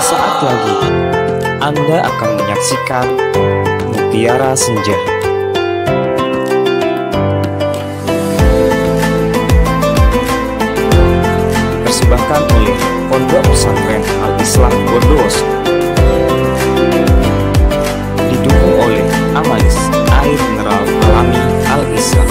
Sesaat lagi Anda akan menyaksikan Mutiara Senja. Dipersembahkan oleh Pondok Pesantren Al-Islam Bondowoso. Didukung oleh Amalis Air Mineral Alami Al-Islam.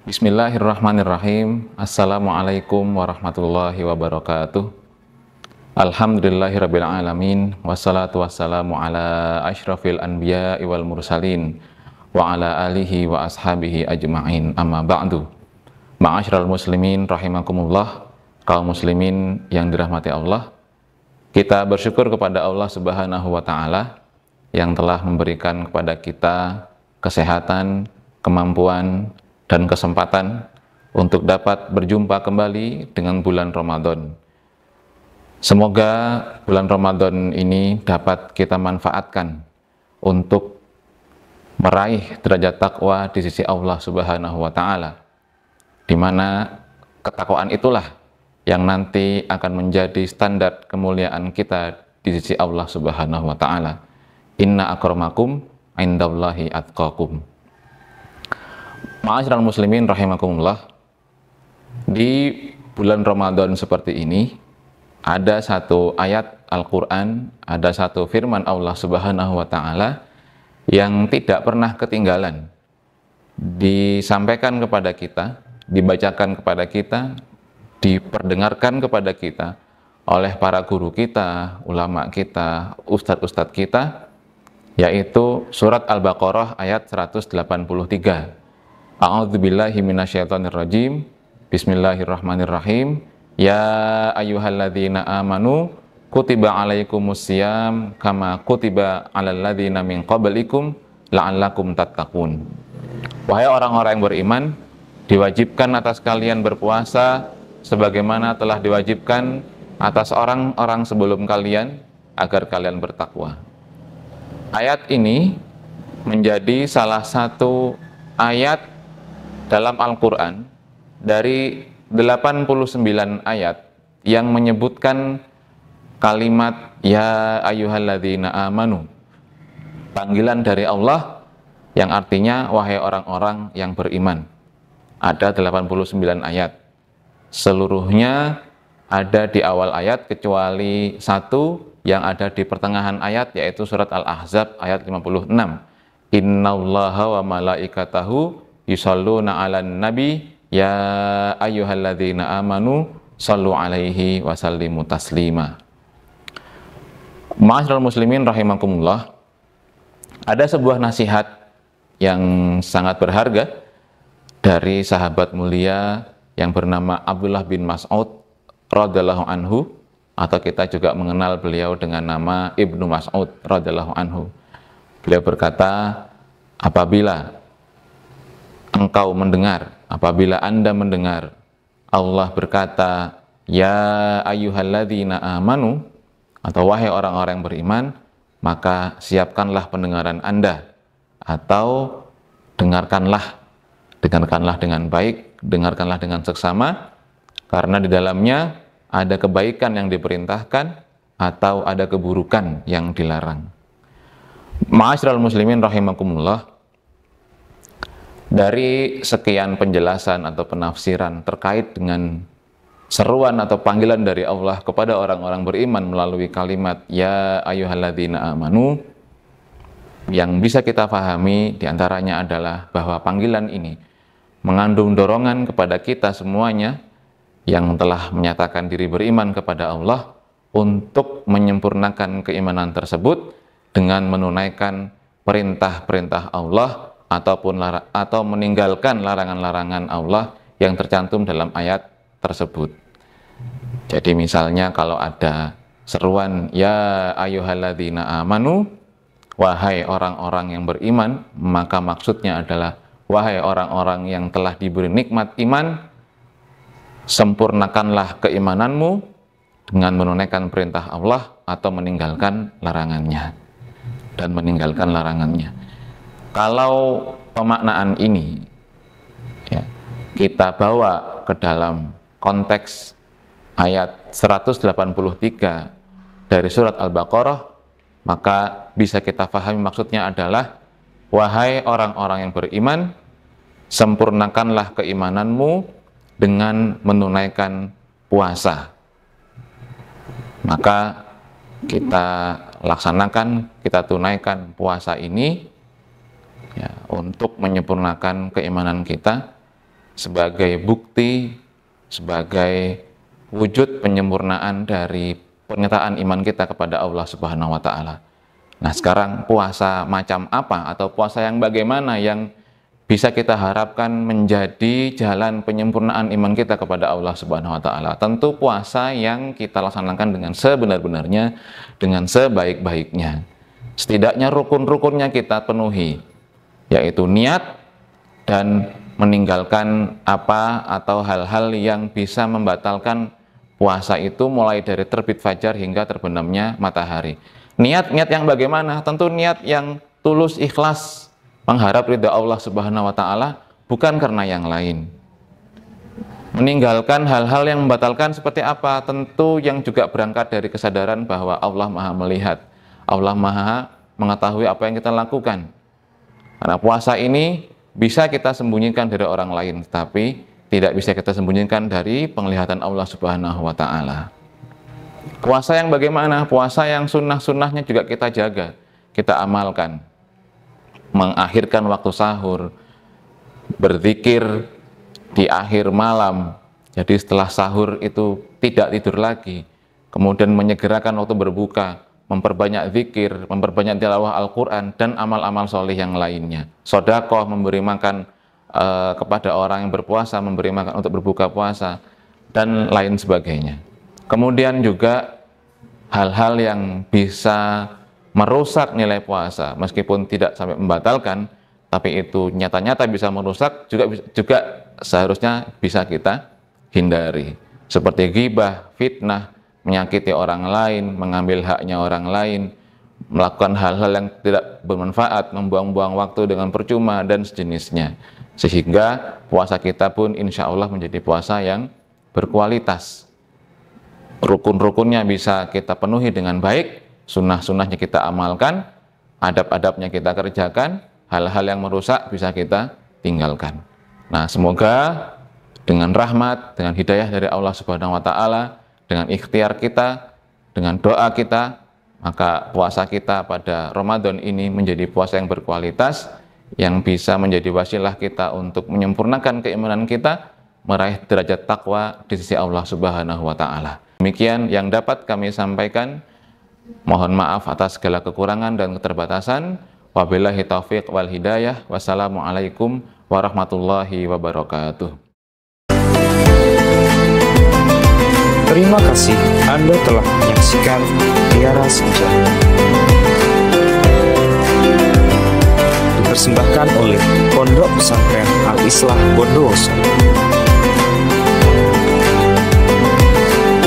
Bismillahirrahmanirrahim. Assalamualaikum warahmatullahi wabarakatuh. Alhamdulillahirabbil alamin, wassalatu wassalamu ala asyrafil anbiya'i wal mursalin wa ala alihi wa ashabihi ajma'in. Amma ba'du. Ma'asyiral muslimin rahimakumullah, kaum muslimin yang dirahmati Allah. Kita bersyukur kepada Allah Subhanahu wa taala yang telah memberikan kepada kita kesehatan, kemampuan dan kesempatan untuk dapat berjumpa kembali dengan bulan Ramadan. Semoga bulan Ramadan ini dapat kita manfaatkan untuk meraih derajat takwa di sisi Allah Subhanahu wa taala, di mana ketakwaan itulah yang nanti akan menjadi standar kemuliaan kita di sisi Allah Subhanahu wa taala. Inna akramakum indallahi atqakum. Ma'asyiral muslimin rahimakumullah, di bulan Ramadan seperti ini ada satu ayat Al-Quran, ada satu firman Allah Subhanahu wa ta'ala yang tidak pernah ketinggalan disampaikan kepada kita, dibacakan kepada kita, diperdengarkan kepada kita oleh para guru kita, ulama kita, ustadz-ustadz kita, yaitu surat Al-Baqarah ayat 183. A'udzubillahi minasyaitonirrajim. Bismillahirrahmanirrahim. Ya ayyuhalladzina amanu kutiba alaikumusiyam kama kutiba alal ladzina min qablikum la'allakum tattaqun. Wahai orang-orang yang beriman, diwajibkan atas kalian berpuasa sebagaimana telah diwajibkan atas orang-orang sebelum kalian agar kalian bertakwa. Ayat ini menjadi salah satu ayat dalam Al-Quran dari 89 ayat yang menyebutkan kalimat Ya ayyuhalladzina amanu, panggilan dari Allah yang artinya wahai orang-orang yang beriman. Ada 89 ayat, seluruhnya ada di awal ayat kecuali satu yang ada di pertengahan ayat, yaitu surat Al-Ahzab ayat 56. Innallaha wa malaikatahu yusalluna 'alan nabi ya ayyuhalladzina amanu shallu 'alaihi wa sallimu taslima. Ma'asyiral muslimin rahimakumullah, ada sebuah nasihat yang sangat berharga dari sahabat mulia yang bernama Abdullah bin Mas'ud radhiyallahu anhu, atau kita juga mengenal beliau dengan nama Ibnu Mas'ud radhiyallahu anhu. Beliau berkata, apabila engkau mendengar, apabila Anda mendengar Allah berkata Ya ayyuhalladzina amanu, atau wahai orang-orang yang beriman, maka siapkanlah pendengaran Anda, atau dengarkanlah dengan baik, dengarkanlah dengan seksama, karena di dalamnya ada kebaikan yang diperintahkan atau ada keburukan yang dilarang. Ma'asyiral muslimin rahimakumullah, dari sekian penjelasan atau penafsiran terkait dengan seruan atau panggilan dari Allah kepada orang-orang beriman melalui kalimat Ya ayyuhalladzina amanu, yang bisa kita pahami diantaranya adalah bahwa panggilan ini mengandung dorongan kepada kita semuanya yang telah menyatakan diri beriman kepada Allah untuk menyempurnakan keimanan tersebut dengan menunaikan perintah-perintah Allah atau meninggalkan larangan-larangan Allah yang tercantum dalam ayat tersebut. Jadi misalnya kalau ada seruan Ya ayyuhalladzina amanu, wahai orang-orang yang beriman, maka maksudnya adalah wahai orang-orang yang telah diberi nikmat iman, sempurnakanlah keimananmu dengan menunaikan perintah Allah atau meninggalkan larangannya. Kalau pemaknaan ini ya, kita bawa ke dalam konteks ayat 183 dari surat Al-Baqarah, maka bisa kita pahami maksudnya adalah, wahai orang-orang yang beriman, sempurnakanlah keimananmu dengan menunaikan puasa. Maka kita laksanakan, kita tunaikan puasa ini ya, untuk menyempurnakan keimanan kita sebagai bukti, sebagai wujud penyempurnaan dari pernyataan iman kita kepada Allah Subhanahu wa Ta'ala. Nah, sekarang puasa macam apa atau puasa yang bagaimana yang bisa kita harapkan menjadi jalan penyempurnaan iman kita kepada Allah Subhanahu wa Ta'ala? Tentu puasa yang kita laksanakan dengan sebenar-benarnya, dengan sebaik-baiknya. Setidaknya rukun-rukunnya kita penuhi, yaitu niat dan meninggalkan apa atau hal-hal yang bisa membatalkan puasa itu, mulai dari terbit fajar hingga terbenamnya matahari. Niat yang bagaimana? Tentu niat yang tulus, ikhlas, mengharap ridha Allah Subhanahu wa Ta'ala, bukan karena yang lain. Meninggalkan hal-hal yang membatalkan seperti apa? Tentu yang juga berangkat dari kesadaran bahwa Allah Maha melihat, Allah Maha mengetahui apa yang kita lakukan. Karena puasa ini bisa kita sembunyikan dari orang lain, tapi tidak bisa kita sembunyikan dari penglihatan Allah Subhanahu wa Ta'ala. Puasa yang bagaimana? Puasa yang sunnah-sunnahnya juga kita jaga, kita amalkan. Mengakhirkan waktu sahur, berzikir di akhir malam, jadi setelah sahur itu tidak tidur lagi, kemudian menyegerakan waktu berbuka, memperbanyak zikir, memperbanyak tilawah Al-Quran, dan amal-amal soleh yang lainnya. Sedekah, memberi makan kepada orang yang berpuasa, memberi makan untuk berbuka puasa, dan lain sebagainya. Kemudian juga hal-hal yang bisa merusak nilai puasa, meskipun tidak sampai membatalkan, tapi itu nyata-nyata bisa merusak, juga seharusnya bisa kita hindari. Seperti ghibah, fitnah, menyakiti orang lain, mengambil haknya orang lain, melakukan hal-hal yang tidak bermanfaat, membuang-buang waktu dengan percuma, dan sejenisnya. Sehingga puasa kita pun insya Allah menjadi puasa yang berkualitas. Rukun-rukunnya bisa kita penuhi dengan baik, sunnah-sunnahnya kita amalkan, adab-adabnya kita kerjakan, hal-hal yang merusak bisa kita tinggalkan. Nah, semoga dengan rahmat, dengan hidayah dari Allah Subhanahu wa Ta'ala, dengan ikhtiar kita, dengan doa kita, maka puasa kita pada Ramadan ini menjadi puasa yang berkualitas, yang bisa menjadi wasilah kita untuk menyempurnakan keimanan kita, meraih derajat takwa di sisi Allah Subhanahu wa Ta'ala. Demikian yang dapat kami sampaikan. Mohon maaf atas segala kekurangan dan keterbatasan. Wabillahi taufiq wal hidayah. Wassalamualaikum warahmatullahi wabarakatuh. Terima kasih Anda telah menyaksikan Tiara Senja. Dipersembahkan oleh Pondok Pesantren Al-Islah Bondowoso.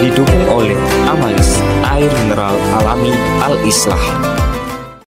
Didukung oleh Amalis, air mineral alami Al-Islah.